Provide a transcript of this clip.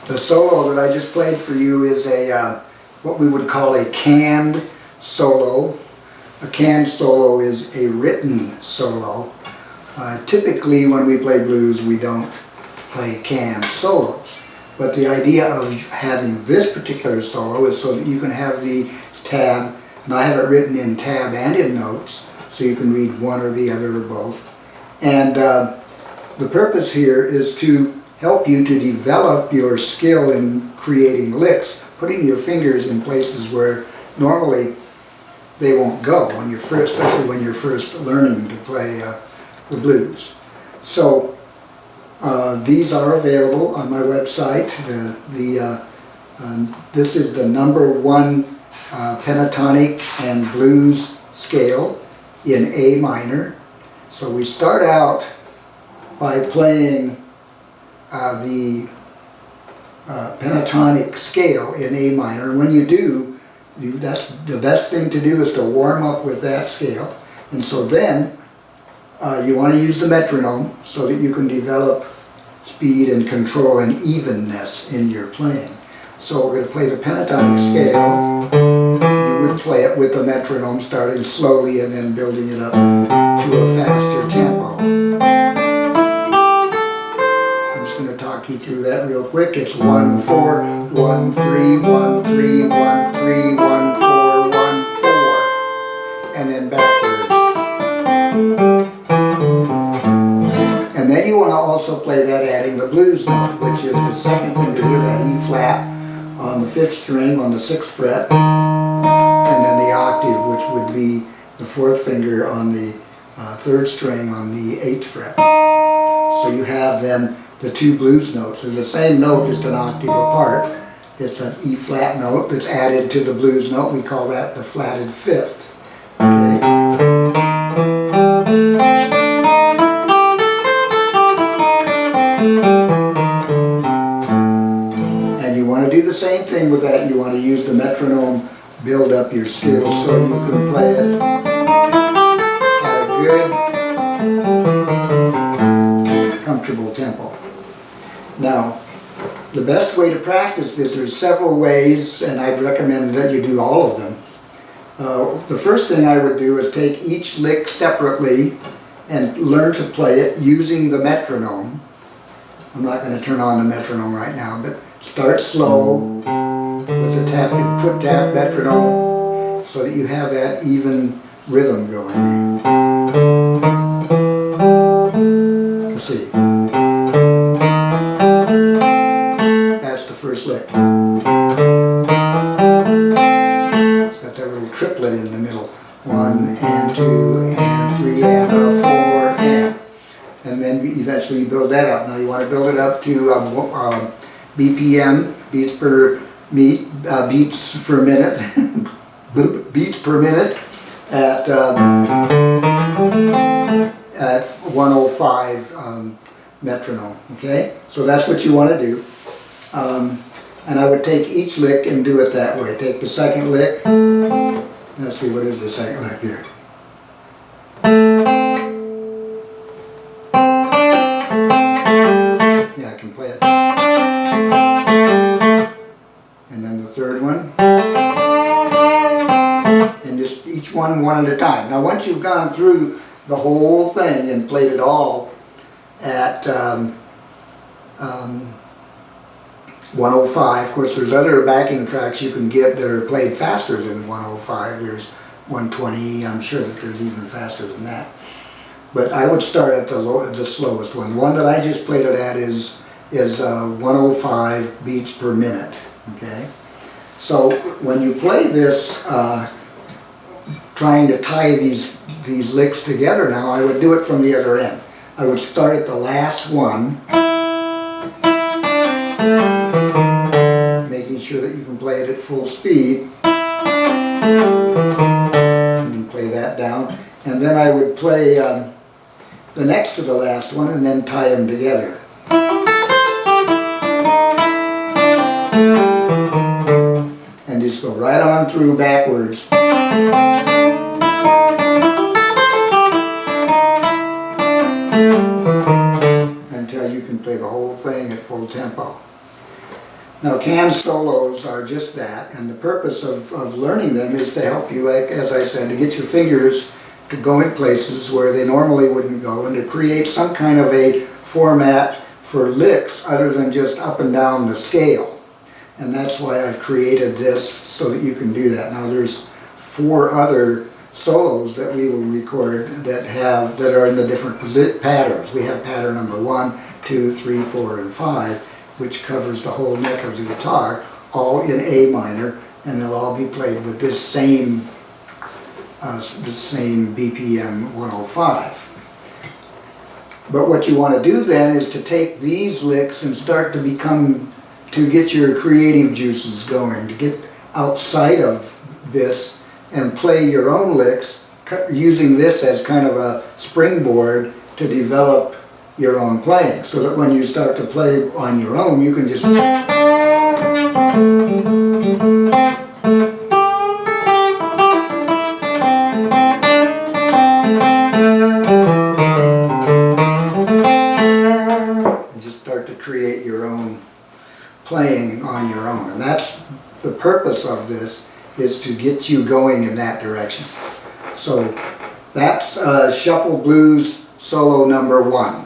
The solo that I just played for you is a what we would call a canned solo. A canned solo is a written solo. Typically when we play blues we don't play canned solos. But the idea of having this particular solo is so that you can have the tab, and I have it written in tab and in notes, so you can read one or the other or both. And the purpose here is to help you to develop your skill in creating licks, putting your fingers in places where normally they won't go when you're first, especially when you're first learning to play the blues. So these are available on my website. This is the #1 pentatonic and blues scale in A minor. So we start out by playing the pentatonic scale in A minor. And when you do, that's the best thing to do is to warm up with that scale. And so then you want to use the metronome so that you can develop speed and control and evenness in your playing. So we're going to play the pentatonic scale. You would play it with the metronome, starting slowly and then building it up to a faster tempo. I'm just going to talk you through that real quick. It's 1-4, 1-3, 1-3, 1-3, 1-4, 1-4, and then backwards. And then you want to also play that adding the blues note, which is the second finger here, that E flat on the 5th string on the 6th fret, and then the octave, which would be the 4th finger on the 3rd string on the 8th fret. So you have then the two blues notes. They're the same note, just an octave apart. It's an E flat note that's added to the blues note. We call that the flatted 5th. Okay. Do the same thing with that. You want to use the metronome, build up your skills so you can play it at a good, comfortable tempo. Now, the best way to practice this, there's several ways, and I'd recommend that you do all of them. The first thing I would do is take each lick separately and learn to play it using the metronome. I'm not going to turn on the metronome right now, but start slow with the foot tap metronome so that you have that even rhythm going. Let's see. That's the first lick. It's got that little triplet in the middle. 1 and 2 and 3 and a 4 and then you eventually build that up. Now you want to build it up to BPM, beats per minute, beats per minute at 105 metronome. Okay, so that's what you want to do. And I would take each lick and do it that way. Take the second lick. Let's see, what is the second lick here? Yeah, I can play it. And then the third one, and just each one at a time. Now once you've gone through the whole thing and played it all at 105, of course there's other backing tracks you can get that are played faster than 105. There's 120, I'm sure that there's even faster than that. But I would start at the slowest one. The one that I just played it at is 105 beats per minute. Okay, so when you play this, trying to tie these licks together now, I would do it from the other end. I would start at the last one, making sure that you can play it at full speed, and play that down, and then I would play the next to the last one and then tie them together. And just go right on through backwards. Until you can play the whole thing at full tempo. Now canned solos are just that, and the purpose of learning them is to help you, like, as I said, to get your fingers to go in places where they normally wouldn't go, and to create some kind of a format for licks other than just up and down the scale. And that's why I've created this, so that you can do that. Now there's 4 other solos that we will record that are in the different patterns. We have pattern number 1, 2, 3, 4, and 5, which covers the whole neck of the guitar, all in A minor, and they'll all be played with this same BPM 105. But what you want to do then is to take these licks and start to get your creative juices going, to get outside of this and play your own licks, using this as kind of a springboard to develop your own playing, so that when you start to play on your own, you can just start to create your own playing on your own. And that's the purpose of this, is to get you going in that direction. So that's Shuffle Blues solo number 1.